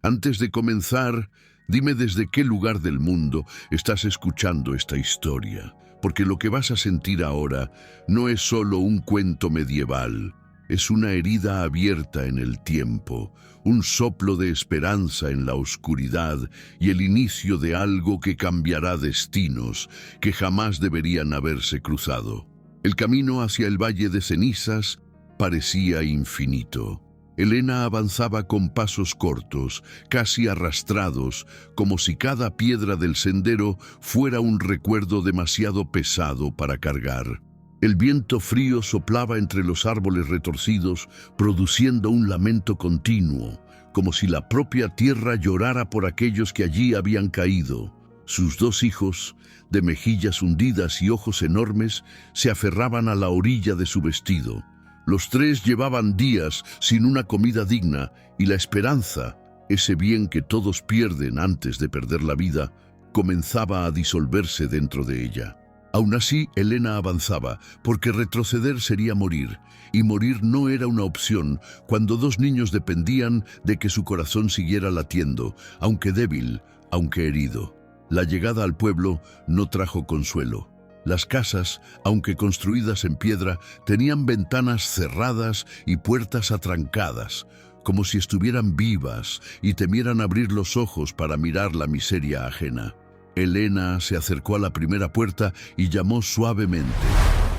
Antes de comenzar, dime desde qué lugar del mundo estás escuchando esta historia, porque lo que vas a sentir ahora no es solo un cuento medieval, es una herida abierta en el tiempo, un soplo de esperanza en la oscuridad y el inicio de algo que cambiará destinos que jamás deberían haberse cruzado. El camino hacia el Valle de Cenizas parecía infinito. Elena avanzaba con pasos cortos, casi arrastrados, como si cada piedra del sendero fuera un recuerdo demasiado pesado para cargar. El viento frío soplaba entre los árboles retorcidos, produciendo un lamento continuo, como si la propia tierra llorara por aquellos que allí habían caído. Sus dos hijos, de mejillas hundidas y ojos enormes, se aferraban a la orilla de su vestido. Los tres llevaban días sin una comida digna y la esperanza, ese bien que todos pierden antes de perder la vida, comenzaba a disolverse dentro de ella. Aún así, Elena avanzaba, porque retroceder sería morir, y morir no era una opción cuando dos niños dependían de que su corazón siguiera latiendo, aunque débil, aunque herido. La llegada al pueblo no trajo consuelo. Las casas, aunque construidas en piedra, tenían ventanas cerradas y puertas atrancadas, como si estuvieran vivas y temieran abrir los ojos para mirar la miseria ajena. Elena se acercó a la primera puerta y llamó suavemente,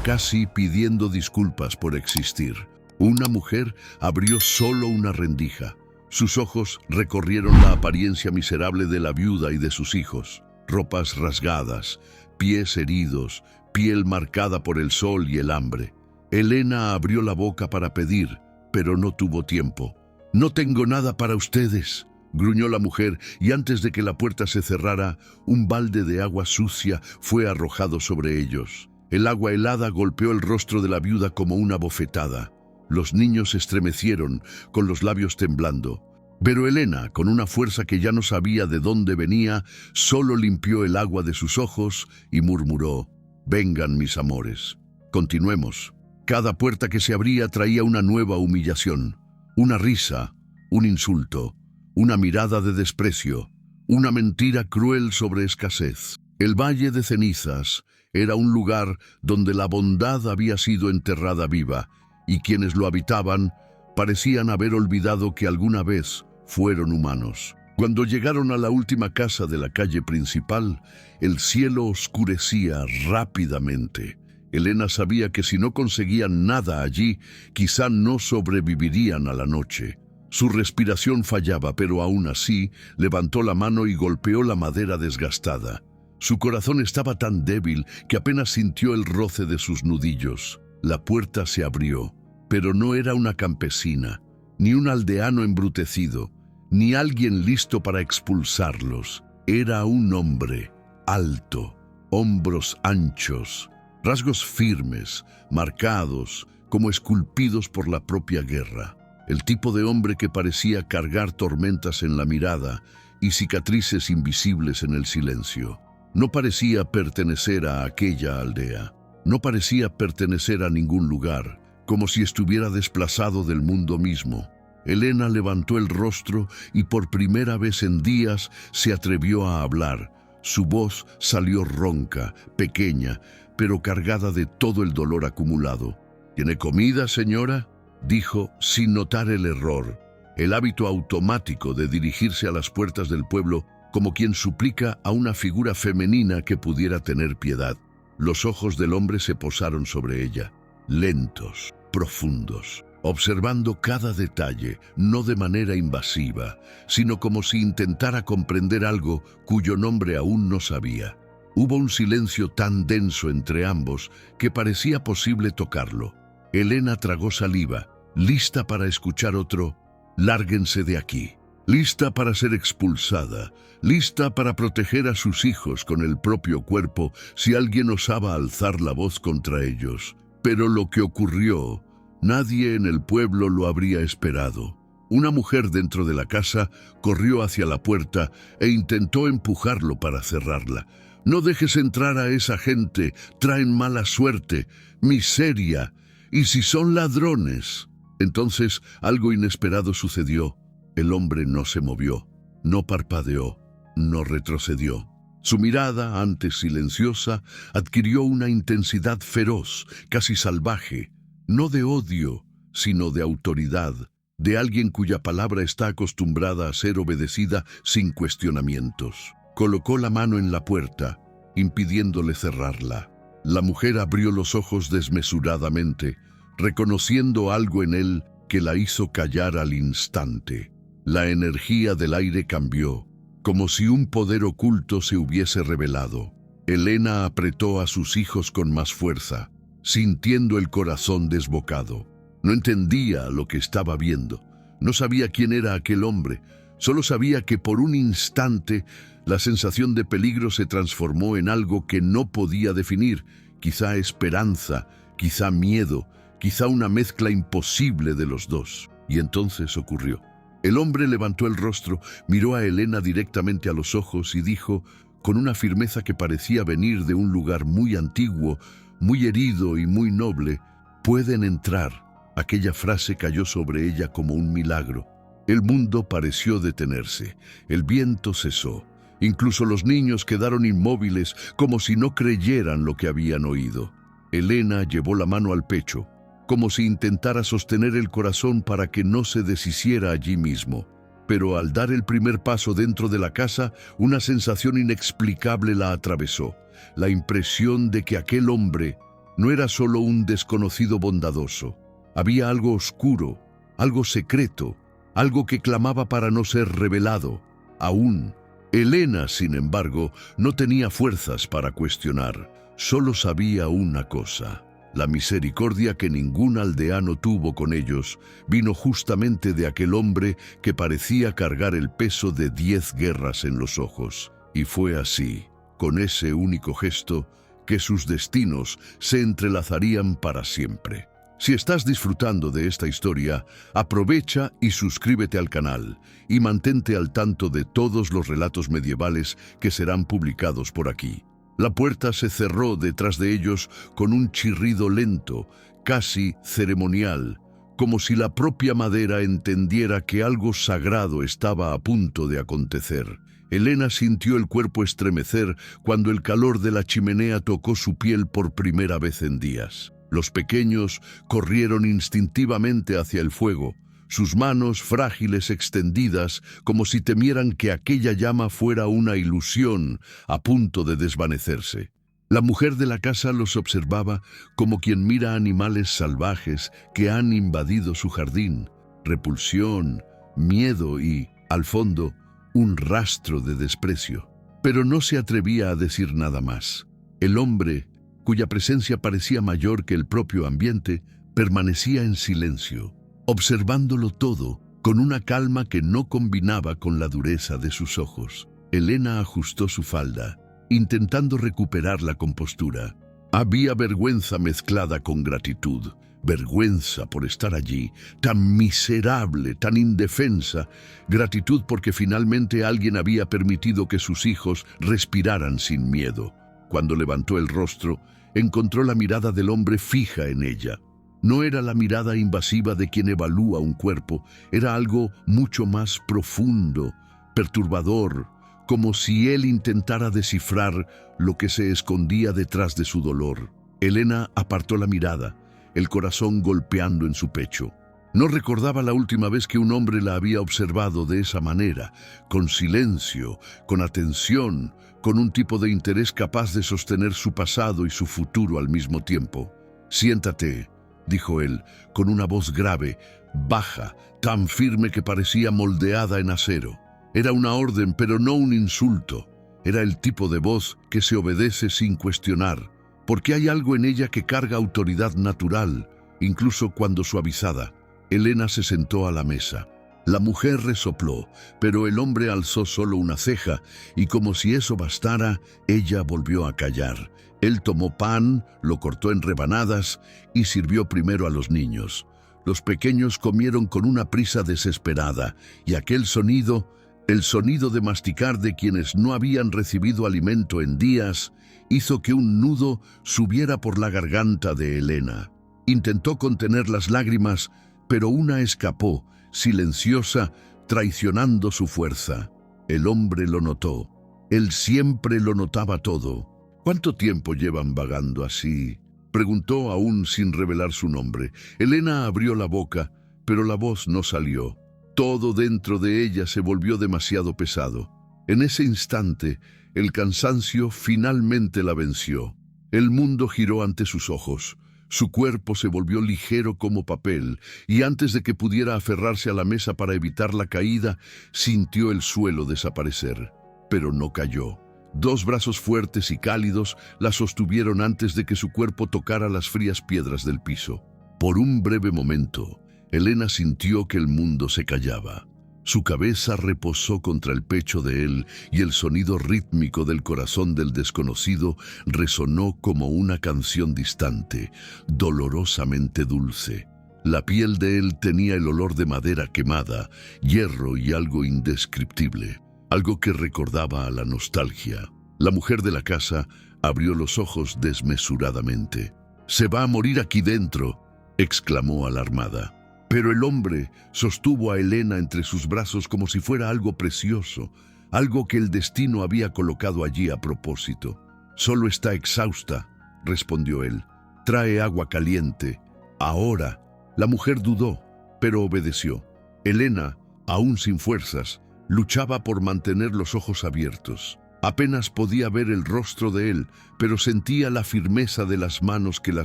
casi pidiendo disculpas por existir. Una mujer abrió solo una rendija. Sus ojos recorrieron la apariencia miserable de la viuda y de sus hijos. Ropas rasgadas, pies heridos, piel marcada por el sol y el hambre. Elena abrió la boca para pedir, pero no tuvo tiempo. «No tengo nada para ustedes», gruñó la mujer, y antes de que la puerta se cerrara, un balde de agua sucia fue arrojado sobre ellos. El agua helada golpeó el rostro de la viuda como una bofetada. Los niños se estremecieron, con los labios temblando. Pero Elena, con una fuerza que ya no sabía de dónde venía, solo limpió el agua de sus ojos y murmuró: «Vengan, mis amores, continuemos». Cada puerta que se abría traía una nueva humillación, una risa, un insulto, una mirada de desprecio, una mentira cruel sobre escasez. El Valle de Cenizas era un lugar donde la bondad había sido enterrada viva, y quienes lo habitaban parecían haber olvidado que alguna vez fueron humanos. Cuando llegaron a la última casa de la calle principal, el cielo oscurecía rápidamente. Elena sabía que si no conseguían nada allí, quizá no sobrevivirían a la noche. Su respiración fallaba, pero aún así levantó la mano y golpeó la madera desgastada. Su corazón estaba tan débil que apenas sintió el roce de sus nudillos. La puerta se abrió, pero no era una campesina, ni un aldeano embrutecido, ni alguien listo para expulsarlos. Era un hombre, alto, hombros anchos, rasgos firmes, marcados, como esculpidos por la propia guerra. El tipo de hombre que parecía cargar tormentas en la mirada y cicatrices invisibles en el silencio. No parecía pertenecer a aquella aldea. No parecía pertenecer a ningún lugar, como si estuviera desplazado del mundo mismo. Elena levantó el rostro y por primera vez en días se atrevió a hablar. Su voz salió ronca, pequeña, pero cargada de todo el dolor acumulado. «¿Tiene comida, señora?», dijo, sin notar el error, el hábito automático de dirigirse a las puertas del pueblo como quien suplica a una figura femenina que pudiera tener piedad. Los ojos del hombre se posaron sobre ella, lentos, profundos, observando cada detalle, no de manera invasiva, sino como si intentara comprender algo cuyo nombre aún no sabía. Hubo un silencio tan denso entre ambos que parecía posible tocarlo. Elena tragó saliva, lista para escuchar otro «Lárguense de aquí», lista para ser expulsada, lista para proteger a sus hijos con el propio cuerpo si alguien osaba alzar la voz contra ellos. Pero lo que ocurrió, nadie en el pueblo lo habría esperado. Una mujer dentro de la casa corrió hacia la puerta e intentó empujarlo para cerrarla. «No dejes entrar a esa gente, traen mala suerte, miseria. ¿Y si son ladrones?». Entonces algo inesperado sucedió. El hombre no se movió. No parpadeó, no retrocedió. Su mirada, antes silenciosa, adquirió una intensidad feroz, casi salvaje, no de odio, sino de autoridad, de alguien cuya palabra está acostumbrada a ser obedecida sin cuestionamientos. Colocó la mano en la puerta, impidiéndole cerrarla. La mujer abrió los ojos desmesuradamente, reconociendo algo en él que la hizo callar al instante. La energía del aire cambió, como si un poder oculto se hubiese revelado. Elena apretó a sus hijos con más fuerza, sintiendo el corazón desbocado. No entendía lo que estaba viendo. No sabía quién era aquel hombre. Solo sabía que por un instante la sensación de peligro se transformó en algo que no podía definir. Quizá esperanza, quizá miedo, quizá una mezcla imposible de los dos. Y entonces ocurrió. El hombre levantó el rostro, miró a Elena directamente a los ojos y dijo, con una firmeza que parecía venir de un lugar muy antiguo, muy herido y muy noble, «Pueden entrar». Aquella frase cayó sobre ella como un milagro. El mundo pareció detenerse, el viento cesó. Incluso los niños quedaron inmóviles, como si no creyeran lo que habían oído. Elena llevó la mano al pecho, como si intentara sostener el corazón para que no se deshiciera allí mismo. Pero al dar el primer paso dentro de la casa, una sensación inexplicable la atravesó. La impresión de que aquel hombre no era solo un desconocido bondadoso. Había algo oscuro, algo secreto, algo que clamaba para no ser revelado. Aún, Elena, sin embargo, no tenía fuerzas para cuestionar. Solo sabía una cosa. La misericordia que ningún aldeano tuvo con ellos vino justamente de aquel hombre que parecía cargar el peso de 10 guerras en los ojos. Y fue así, con ese único gesto, que sus destinos se entrelazarían para siempre. Si estás disfrutando de esta historia, aprovecha y suscríbete al canal y mantente al tanto de todos los relatos medievales que serán publicados por aquí. La puerta se cerró detrás de ellos con un chirrido lento, casi ceremonial, como si la propia madera entendiera que algo sagrado estaba a punto de acontecer. Elena sintió el cuerpo estremecer cuando el calor de la chimenea tocó su piel por primera vez en días. Los pequeños corrieron instintivamente hacia el fuego, sus manos frágiles extendidas como si temieran que aquella llama fuera una ilusión a punto de desvanecerse. La mujer de la casa los observaba como quien mira animales salvajes que han invadido su jardín. Repulsión, miedo y, al fondo, un rastro de desprecio. Pero no se atrevía a decir nada más. El hombre, cuya presencia parecía mayor que el propio ambiente, permanecía en silencio, observándolo todo con una calma que no combinaba con la dureza de sus ojos. Elena ajustó su falda, intentando recuperar la compostura. Había vergüenza mezclada con gratitud, vergüenza por estar allí, tan miserable, tan indefensa, gratitud porque finalmente alguien había permitido que sus hijos respiraran sin miedo. Cuando levantó el rostro, encontró la mirada del hombre fija en ella. No era la mirada invasiva de quien evalúa un cuerpo, era algo mucho más profundo, perturbador, como si él intentara descifrar lo que se escondía detrás de su dolor. Elena apartó la mirada, el corazón golpeando en su pecho. No recordaba la última vez que un hombre la había observado de esa manera, con silencio, con atención, con un tipo de interés capaz de sostener su pasado y su futuro al mismo tiempo. «Siéntate», dijo él, con una voz grave, baja, tan firme que parecía moldeada en acero. Era una orden, pero no un insulto. Era el tipo de voz que se obedece sin cuestionar, porque hay algo en ella que carga autoridad natural, incluso cuando suavizada. Elena se sentó a la mesa. La mujer resopló, pero el hombre alzó solo una ceja, y como si eso bastara, ella volvió a callar. Él tomó pan, lo cortó en rebanadas y sirvió primero a los niños. Los pequeños comieron con una prisa desesperada, y aquel sonido, el sonido de masticar de quienes no habían recibido alimento en días, hizo que un nudo subiera por la garganta de Elena. Intentó contener las lágrimas, pero una escapó, silenciosa, traicionando su fuerza. El hombre lo notó. Él siempre lo notaba todo. ¿Cuánto tiempo llevan vagando así?, preguntó aún sin revelar su nombre. Elena abrió la boca, pero la voz no salió. Todo dentro de ella se volvió demasiado pesado. En ese instante, el cansancio finalmente la venció. El mundo giró ante sus ojos. Su cuerpo se volvió ligero como papel, y antes de que pudiera aferrarse a la mesa para evitar la caída, sintió el suelo desaparecer. Pero no cayó. Dos brazos fuertes y cálidos la sostuvieron antes de que su cuerpo tocara las frías piedras del piso. Por un breve momento, Elena sintió que el mundo se callaba. Su cabeza reposó contra el pecho de él y el sonido rítmico del corazón del desconocido resonó como una canción distante, dolorosamente dulce. La piel de él tenía el olor de madera quemada, hierro y algo indescriptible, algo que recordaba a la nostalgia. La mujer de la casa abrió los ojos desmesuradamente. «Se va a morir aquí dentro», exclamó alarmada. Pero el hombre sostuvo a Elena entre sus brazos como si fuera algo precioso, algo que el destino había colocado allí a propósito. «Solo está exhausta», respondió él. «Trae agua caliente. Ahora». La mujer dudó, pero obedeció. Elena, aún sin fuerzas, luchaba por mantener los ojos abiertos. Apenas podía ver el rostro de él, pero sentía la firmeza de las manos que la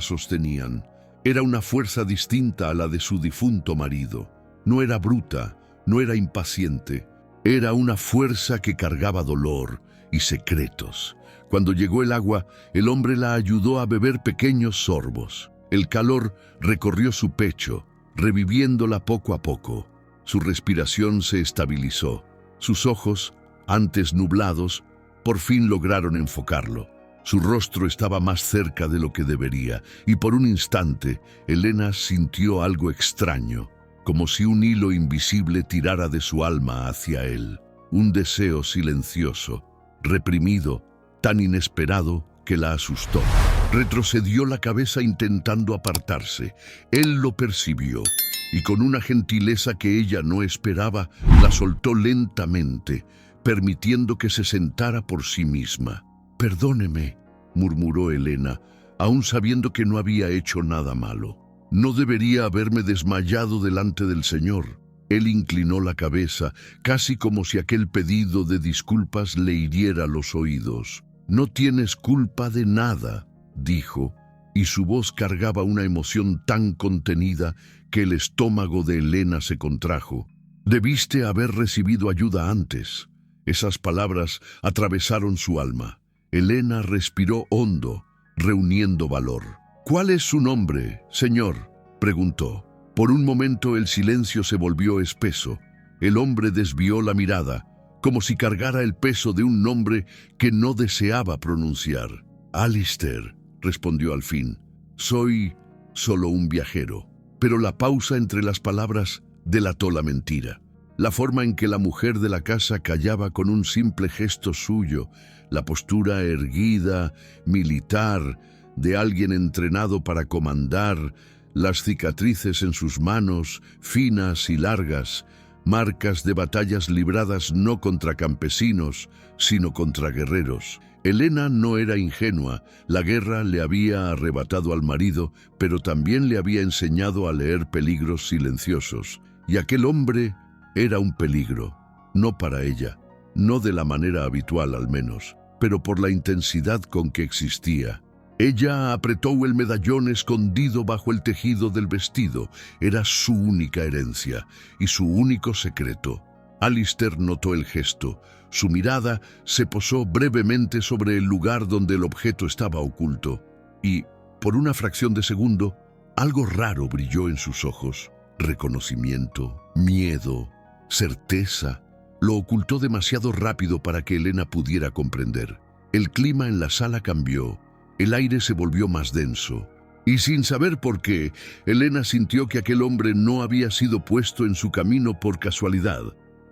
sostenían. Era una fuerza distinta a la de su difunto marido. No era bruta, no era impaciente. Era una fuerza que cargaba dolor y secretos. Cuando llegó el agua, el hombre la ayudó a beber pequeños sorbos. El calor recorrió su pecho, reviviéndola poco a poco. Su respiración se estabilizó. Sus ojos, antes nublados, por fin lograron enfocarlo. Su rostro estaba más cerca de lo que debería, y por un instante, Elena sintió algo extraño, como si un hilo invisible tirara de su alma hacia él. Un deseo silencioso, reprimido, tan inesperado que la asustó. Retrocedió la cabeza intentando apartarse. Él lo percibió, y con una gentileza que ella no esperaba, la soltó lentamente, permitiendo que se sentara por sí misma. «Perdóneme», murmuró Elena, aún sabiendo que no había hecho nada malo. «No debería haberme desmayado delante del Señor». Él inclinó la cabeza, casi como si aquel pedido de disculpas le hiriera los oídos. «No tienes culpa de nada», dijo, y su voz cargaba una emoción tan contenida que el estómago de Elena se contrajo. «Debiste haber recibido ayuda antes». Esas palabras atravesaron su alma. Elena respiró hondo, reuniendo valor. «¿Cuál es su nombre, señor?», preguntó. Por un momento el silencio se volvió espeso. El hombre desvió la mirada, como si cargara el peso de un nombre que no deseaba pronunciar. «Alistair», respondió al fin. «Soy solo un viajero». Pero la pausa entre las palabras delató la mentira. La forma en que la mujer de la casa callaba con un simple gesto suyo, la postura erguida, militar, de alguien entrenado para comandar, las cicatrices en sus manos, finas y largas, marcas de batallas libradas no contra campesinos, sino contra guerreros. Elena no era ingenua, la guerra le había arrebatado al marido, pero también le había enseñado a leer peligros silenciosos. Y aquel hombre era un peligro, no para ella, no de la manera habitual al menos, pero por la intensidad con que existía. Ella apretó el medallón escondido bajo el tejido del vestido. Era su única herencia y su único secreto. Alistair notó el gesto. Su mirada se posó brevemente sobre el lugar donde el objeto estaba oculto. Y, por una fracción de segundo, algo raro brilló en sus ojos. Reconocimiento, miedo, certeza. Lo ocultó demasiado rápido para que Elena pudiera comprender. El clima en la sala cambió. El aire se volvió más denso. Y sin saber por qué, Elena sintió que aquel hombre no había sido puesto en su camino por casualidad.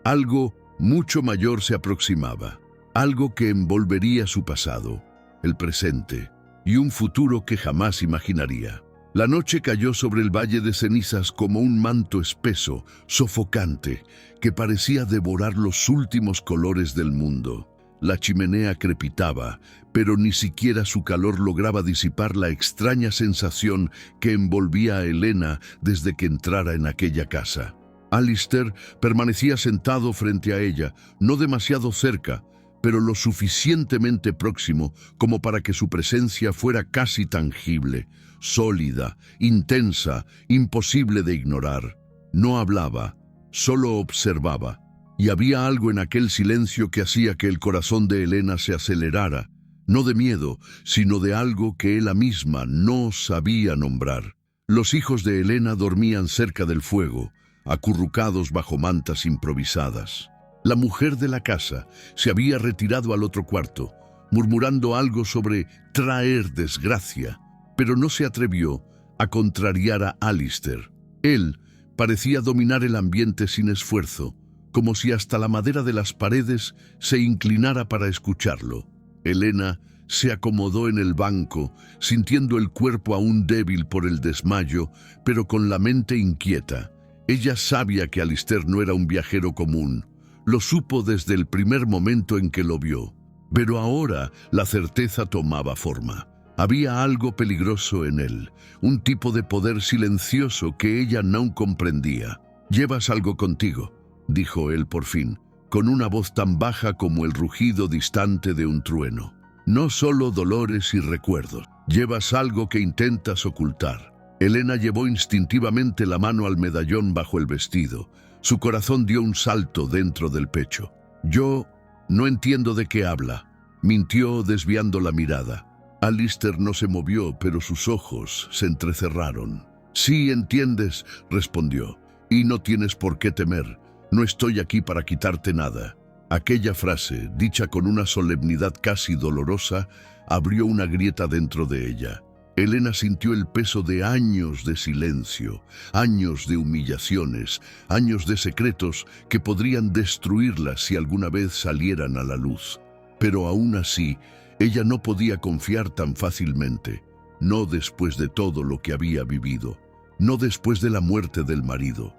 Algo mucho mayor se aproximaba. Algo que envolvería su pasado, el presente y un futuro que jamás imaginaría. La noche cayó sobre el valle de cenizas como un manto espeso, sofocante, que parecía devorar los últimos colores del mundo. La chimenea crepitaba, pero ni siquiera su calor lograba disipar la extraña sensación que envolvía a Elena desde que entrara en aquella casa. Alistair permanecía sentado frente a ella, no demasiado cerca, pero lo suficientemente próximo como para que su presencia fuera casi tangible, sólida, intensa, imposible de ignorar. No hablaba, solo observaba, y había algo en aquel silencio que hacía que el corazón de Elena se acelerara, no de miedo, sino de algo que ella misma no sabía nombrar. Los hijos de Elena dormían cerca del fuego, acurrucados bajo mantas improvisadas. La mujer de la casa se había retirado al otro cuarto, murmurando algo sobre traer desgracia, pero no se atrevió a contrariar a Alistair. Él parecía dominar el ambiente sin esfuerzo, como si hasta la madera de las paredes se inclinara para escucharlo. Elena se acomodó en el banco, sintiendo el cuerpo aún débil por el desmayo, pero con la mente inquieta. Ella sabía que Alistair no era un viajero común. Lo supo desde el primer momento en que lo vio. Pero ahora la certeza tomaba forma. Había algo peligroso en él, un tipo de poder silencioso que ella no comprendía. «Llevas algo contigo», dijo él por fin, con una voz tan baja como el rugido distante de un trueno. «No solo dolores y recuerdos. Llevas algo que intentas ocultar». Elena llevó instintivamente la mano al medallón bajo el vestido. Su corazón dio un salto dentro del pecho. «Yo no entiendo de qué habla», mintió desviando la mirada. Alistair no se movió, pero sus ojos se entrecerraron. «Sí, entiendes», respondió, «y no tienes por qué temer. No estoy aquí para quitarte nada». Aquella frase, dicha con una solemnidad casi dolorosa, abrió una grieta dentro de ella. Elena sintió el peso de años de silencio, años de humillaciones, años de secretos que podrían destruirla si alguna vez salieran a la luz. Pero aún así, ella no podía confiar tan fácilmente, no después de todo lo que había vivido, no después de la muerte del marido.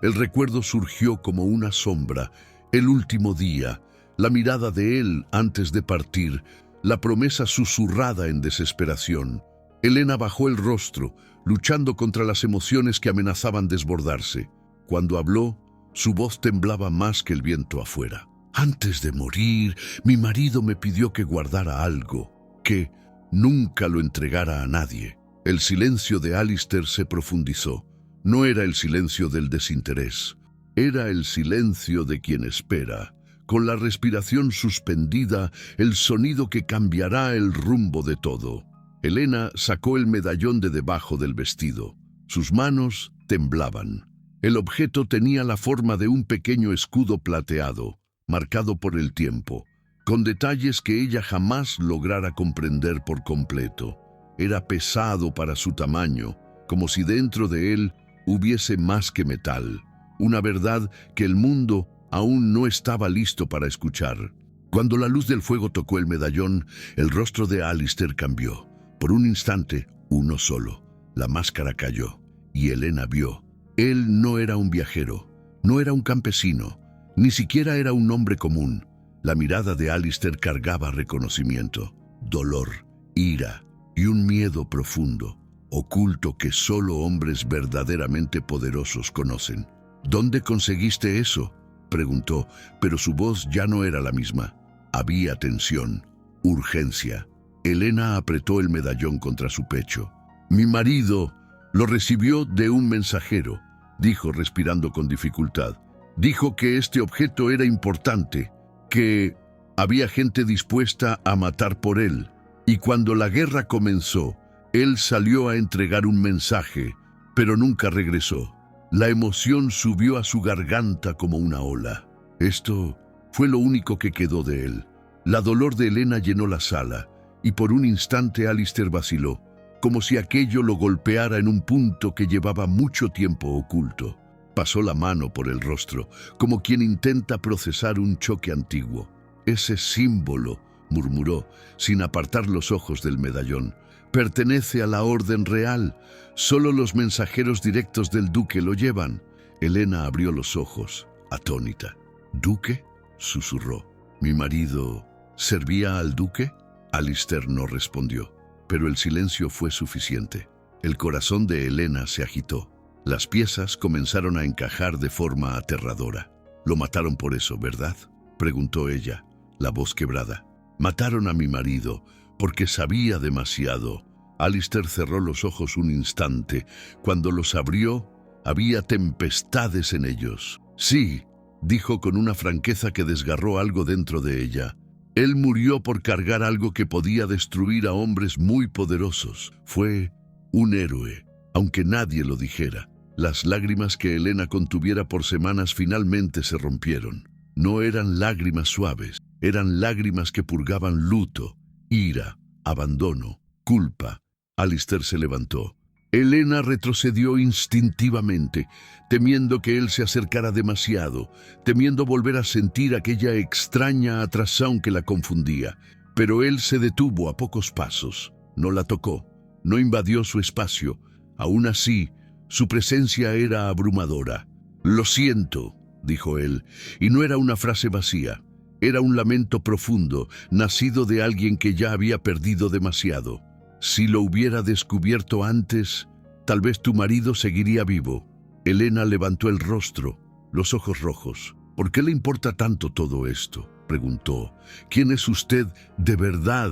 El recuerdo surgió como una sombra, el último día, la mirada de él antes de partir, la promesa susurrada en desesperación. Elena bajó el rostro, luchando contra las emociones que amenazaban desbordarse. Cuando habló, su voz temblaba más que el viento afuera. «Antes de morir, mi marido me pidió que guardara algo, que nunca lo entregara a nadie». El silencio de Alistair se profundizó. No era el silencio del desinterés, era el silencio de quien espera, con la respiración suspendida, el sonido que cambiará el rumbo de todo. Elena sacó el medallón de debajo del vestido. Sus manos temblaban. El objeto tenía la forma de un pequeño escudo plateado, marcado por el tiempo, con detalles que ella jamás lograra comprender por completo. Era pesado para su tamaño, como si dentro de él hubiese más que metal, una verdad que el mundo aún no estaba listo para escuchar. Cuando la luz del fuego tocó el medallón, el rostro de Alistair cambió. Por un instante, uno solo. La máscara cayó, y Elena vio. Él no era un viajero, no era un campesino, ni siquiera era un hombre común. La mirada de Alistair cargaba reconocimiento, dolor, ira y un miedo profundo, oculto que solo hombres verdaderamente poderosos conocen. «¿Dónde conseguiste eso?», preguntó, pero su voz ya no era la misma. Había tensión, urgencia. Elena apretó el medallón contra su pecho. «Mi marido lo recibió de un mensajero», dijo respirando con dificultad. «Dijo que este objeto era importante, que había gente dispuesta a matar por él. Y cuando la guerra comenzó, él salió a entregar un mensaje, pero nunca regresó». La emoción subió a su garganta como una ola. Esto fue lo único que quedó de él. La dolor de Elena llenó la sala, y por un instante Alistair vaciló, como si aquello lo golpeara en un punto que llevaba mucho tiempo oculto. Pasó la mano por el rostro, como quien intenta procesar un choque antiguo. «Ese símbolo», murmuró, sin apartar los ojos del medallón, Pertenece a la Orden Real. Solo los mensajeros directos del duque lo llevan. Helena abrió los ojos, atónita. ¿Duque?, susurró. ¿Mi marido servía al duque? Alistair no respondió, pero el silencio fue suficiente. El corazón de Helena se agitó. Las piezas comenzaron a encajar de forma aterradora. «Lo mataron por eso, ¿verdad?», preguntó ella, la voz quebrada. «Mataron a mi marido porque sabía demasiado». Alistair cerró los ojos un instante. Cuando los abrió, había tempestades en ellos. «Sí», dijo con una franqueza que desgarró algo dentro de ella. «Él murió por cargar algo que podía destruir a hombres muy poderosos. Fue un héroe, aunque nadie lo dijera». Las lágrimas que Helena contuviera por semanas finalmente se rompieron. No eran lágrimas suaves, eran lágrimas que purgaban luto, ira, abandono, culpa. Alistair se levantó. Helena retrocedió instintivamente, temiendo que él se acercara demasiado, temiendo volver a sentir aquella extraña atracción que la confundía. Pero él se detuvo a pocos pasos, no la tocó, no invadió su espacio. Aún así, su presencia era abrumadora. «Lo siento», dijo él, y no era una frase vacía. Era un lamento profundo, nacido de alguien que ya había perdido demasiado. «Si lo hubiera descubierto antes, tal vez tu marido seguiría vivo». Helena levantó el rostro, los ojos rojos. «¿Por qué le importa tanto todo esto?», preguntó. «¿Quién es usted de verdad?».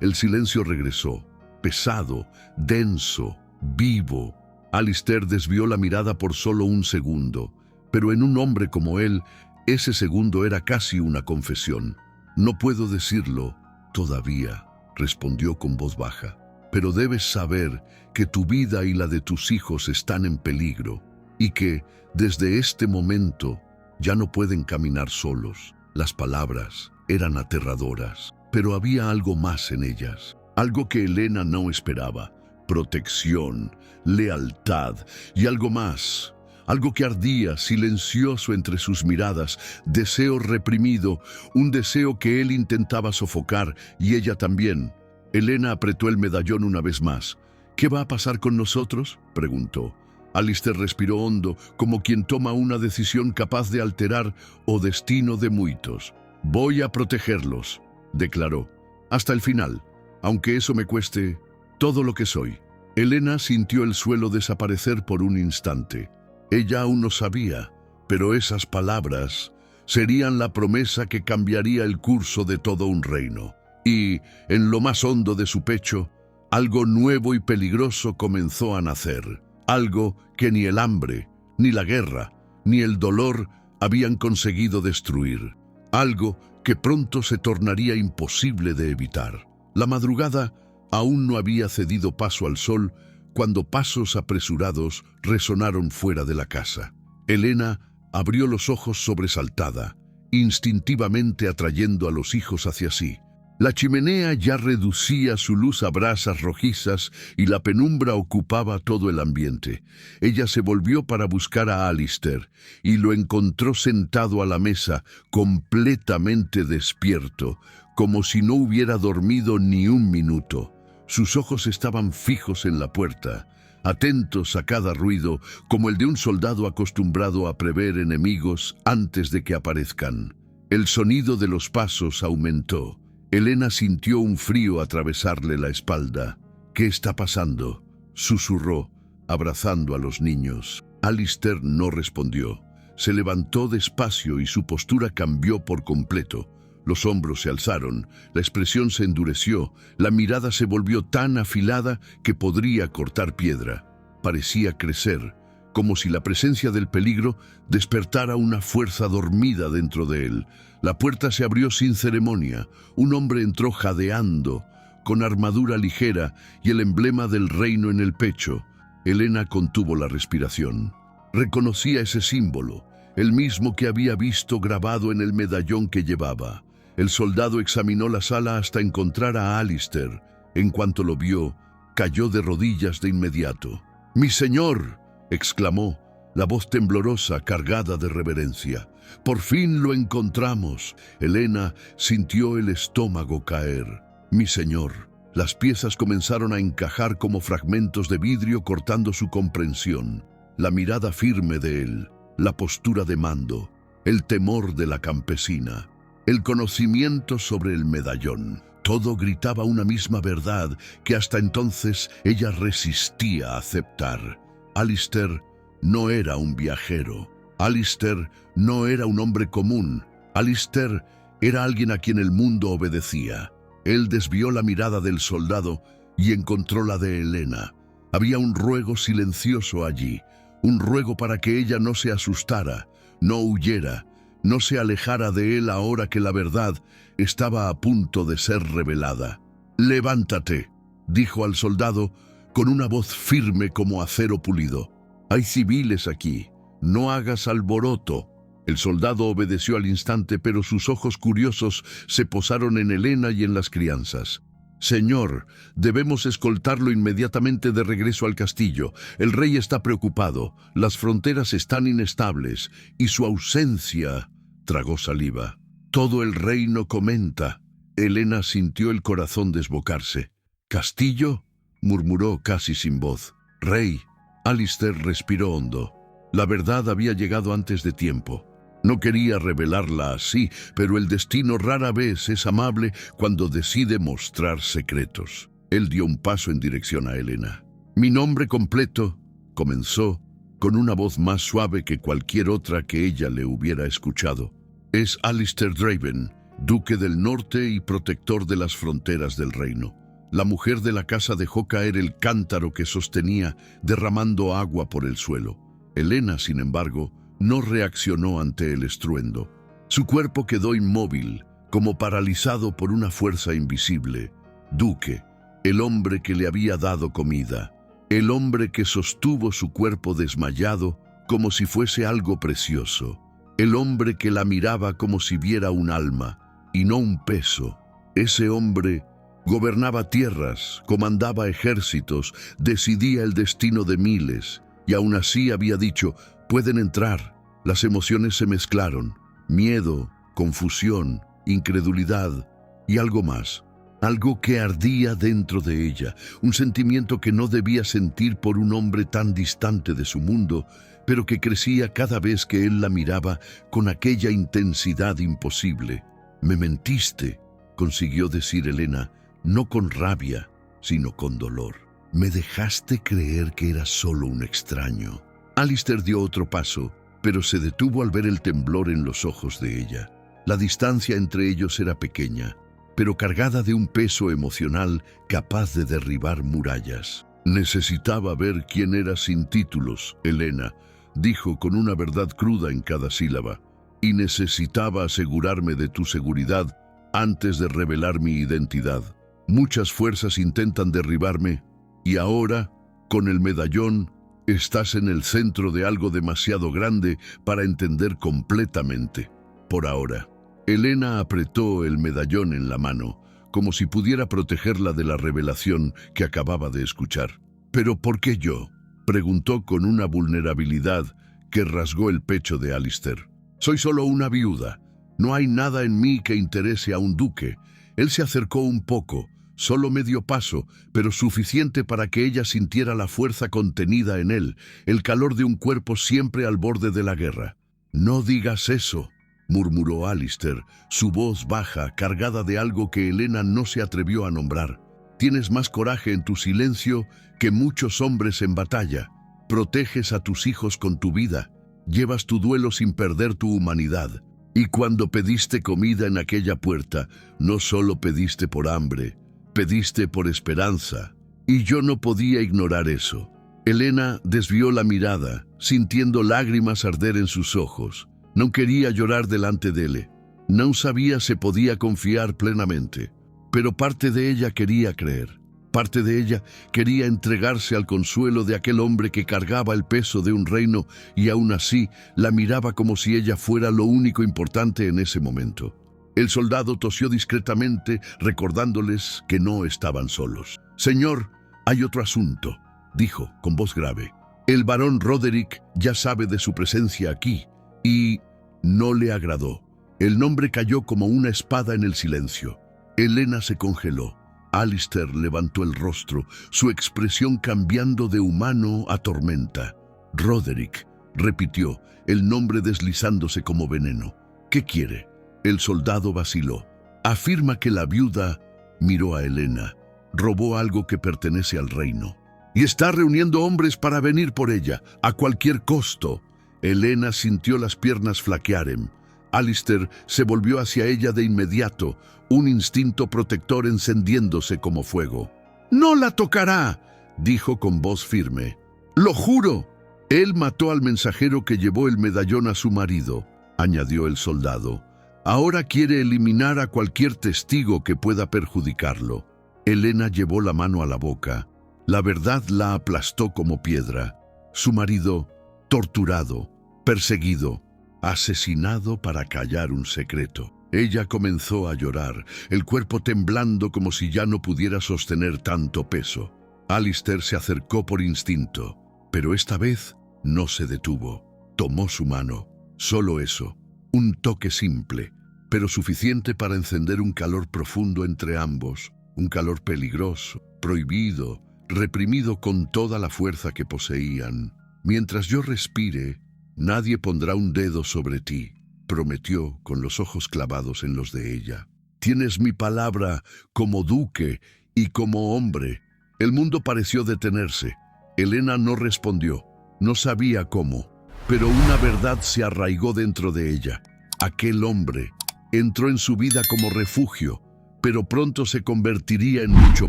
El silencio regresó, pesado, denso, vivo. Alistair desvió la mirada por solo un segundo, pero en un hombre como él, ese segundo era casi una confesión. «No puedo decirlo todavía», respondió con voz baja, «pero debes saber que tu vida y la de tus hijos están en peligro, y que, desde este momento, ya no pueden caminar solos». Las palabras eran aterradoras, pero había algo más en ellas, algo que Helena no esperaba. Protección, lealtad y algo más, algo que ardía silencioso entre sus miradas, deseo reprimido, un deseo que él intentaba sofocar y ella también. Helena apretó el medallón una vez más. «¿Qué va a pasar con nosotros?», preguntó. Alistair respiró hondo, como quien toma una decisión capaz de alterar o destino de muchos. «Voy a protegerlos», declaró, «hasta el final, aunque eso me cueste todo lo que soy». Helena sintió el suelo desaparecer por un instante. Ella aún no sabía, pero esas palabras serían la promesa que cambiaría el curso de todo un reino. Y, en lo más hondo de su pecho, algo nuevo y peligroso comenzó a nacer. Algo que ni el hambre, ni la guerra, ni el dolor habían conseguido destruir. Algo que pronto se tornaría imposible de evitar. La madrugada aún no había cedido paso al sol cuando pasos apresurados resonaron fuera de la casa. Helena abrió los ojos sobresaltada, instintivamente atrayendo a los hijos hacia sí. La chimenea ya reducía su luz a brasas rojizas y la penumbra ocupaba todo el ambiente. Ella se volvió para buscar a Alistair y lo encontró sentado a la mesa, completamente despierto, como si no hubiera dormido ni un minuto. Sus ojos estaban fijos en la puerta, atentos a cada ruido, como el de un soldado acostumbrado a prever enemigos antes de que aparezcan. El sonido de los pasos aumentó. Helena sintió un frío atravesarle la espalda. «¿Qué está pasando?», susurró, abrazando a los niños. Alistair no respondió. Se levantó despacio y su postura cambió por completo. Los hombros se alzaron, la expresión se endureció, la mirada se volvió tan afilada que podría cortar piedra. Parecía crecer, como si la presencia del peligro despertara una fuerza dormida dentro de él. La puerta se abrió sin ceremonia. Un hombre entró jadeando, con armadura ligera y el emblema del reino en el pecho. Helena contuvo la respiración. Reconocía ese símbolo, el mismo que había visto grabado en el medallón que llevaba. El soldado examinó la sala hasta encontrar a Alistair. En cuanto lo vio, cayó de rodillas de inmediato. «¡Mi señor!», exclamó, la voz temblorosa, cargada de reverencia. «¡Por fin lo encontramos!». Helena sintió el estómago caer. «Mi señor», Las piezas comenzaron a encajar como fragmentos de vidrio cortando su comprensión. La mirada firme de él, la postura de mando, el temor de la campesina, el conocimiento sobre el medallón. Todo gritaba una misma verdad que hasta entonces ella resistía a aceptar. Alistair no era un viajero. Alistair no era un hombre común. Alistair era alguien a quien el mundo obedecía. Él desvió la mirada del soldado y encontró la de Helena. Había un ruego silencioso allí, un ruego para que ella no se asustara, no huyera, no se alejara de él ahora que la verdad estaba a punto de ser revelada. «Levántate», dijo al soldado con una voz firme como acero pulido. «Hay civiles aquí, no hagas alboroto». El soldado obedeció al instante, pero sus ojos curiosos se posaron en Helena y en las crianzas. «Señor, debemos escoltarlo inmediatamente de regreso al castillo. El rey está preocupado, las fronteras están inestables, y su ausencia...» Tragó saliva. «Todo el reino comenta». Helena sintió el corazón desbocarse. «¿Castillo?», murmuró casi sin voz. «Rey». Alistair respiró hondo. La verdad había llegado antes de tiempo. No quería revelarla así, pero el destino rara vez es amable cuando decide mostrar secretos. Él dio un paso en dirección a Helena. «Mi nombre completo», comenzó, con una voz más suave que cualquier otra que ella le hubiera escuchado. «Es Alistair Draven, duque del norte y protector de las fronteras del reino». La mujer de la casa dejó caer el cántaro que sostenía, derramando agua por el suelo. Helena, sin embargo, no reaccionó ante el estruendo. Su cuerpo quedó inmóvil, como paralizado por una fuerza invisible. Duque, el hombre que le había dado comida, el hombre que sostuvo su cuerpo desmayado como si fuese algo precioso, el hombre que la miraba como si viera un alma y no un peso. Ese hombre gobernaba tierras, comandaba ejércitos, decidía el destino de miles, y aún así había dicho: «Pueden entrar». Las emociones se mezclaron: miedo, confusión, incredulidad y algo más. Algo que ardía dentro de ella, un sentimiento que no debía sentir por un hombre tan distante de su mundo, pero que crecía cada vez que él la miraba con aquella intensidad imposible. «Me mentiste», consiguió decir Helena, no con rabia, sino con dolor. «Me dejaste creer que eras solo un extraño». Alistair dio otro paso, pero se detuvo al ver el temblor en los ojos de ella. La distancia entre ellos era pequeña, pero cargada de un peso emocional capaz de derribar murallas. «Necesitaba ver quién era sin títulos, Helena», dijo con una verdad cruda en cada sílaba, «y necesitaba asegurarme de tu seguridad antes de revelar mi identidad. Muchas fuerzas intentan derribarme, y ahora, con el medallón, estás en el centro de algo demasiado grande para entender completamente. Por ahora». Helena apretó el medallón en la mano, como si pudiera protegerla de la revelación que acababa de escuchar. «¿Pero por qué yo?», preguntó con una vulnerabilidad que rasgó el pecho de Alistair. «Soy solo una viuda. No hay nada en mí que interese a un duque». Él se acercó un poco, solo medio paso, pero suficiente para que ella sintiera la fuerza contenida en él, el calor de un cuerpo siempre al borde de la guerra. «No digas eso», murmuró Alistair, su voz baja, cargada de algo que Helena no se atrevió a nombrar. «Tienes más coraje en tu silencio que muchos hombres en batalla. Proteges a tus hijos con tu vida. Llevas tu duelo sin perder tu humanidad. Y cuando pediste comida en aquella puerta, no solo pediste por hambre, pediste por esperanza». Y yo no podía ignorar eso. Helena desvió la mirada, sintiendo lágrimas arder en sus ojos. No quería llorar delante de él. No sabía si podía confiar plenamente. Pero parte de ella quería creer. Parte de ella quería entregarse al consuelo de aquel hombre que cargaba el peso de un reino y aún así la miraba como si ella fuera lo único importante en ese momento. El soldado tosió discretamente, recordándoles que no estaban solos. «Señor, hay otro asunto», dijo con voz grave. «El barón Roderick ya sabe de su presencia aquí y no le agradó». El nombre cayó como una espada en el silencio. Helena se congeló. Alistair levantó el rostro, su expresión cambiando de humano a tormenta. Roderick, repitió, el nombre deslizándose como veneno. ¿Qué quiere? El soldado vaciló. Afirma que la viuda miró a Helena. Robó algo que pertenece al reino. Y está reuniendo hombres para venir por ella, a cualquier costo. Helena sintió las piernas flaquearen. Alistair se volvió hacia ella de inmediato, un instinto protector encendiéndose como fuego. «¡No la tocará!», dijo con voz firme. «¡Lo juro!». «Él mató al mensajero que llevó el medallón a su marido», añadió el soldado. «Ahora quiere eliminar a cualquier testigo que pueda perjudicarlo». Helena llevó la mano a la boca. La verdad la aplastó como piedra. Su marido, torturado, perseguido, asesinado para callar un secreto. Ella comenzó a llorar, el cuerpo temblando como si ya no pudiera sostener tanto peso. Alistair se acercó por instinto, pero esta vez no se detuvo. Tomó su mano, solo eso, un toque simple, pero suficiente para encender un calor profundo entre ambos, un calor peligroso, prohibido, reprimido con toda la fuerza que poseían. «Mientras yo respire, nadie pondrá un dedo sobre ti», prometió con los ojos clavados en los de ella. «Tienes mi palabra como duque y como hombre». El mundo pareció detenerse. Helena no respondió, no sabía cómo, pero una verdad se arraigó dentro de ella. Aquel hombre entró en su vida como refugio, pero pronto se convertiría en mucho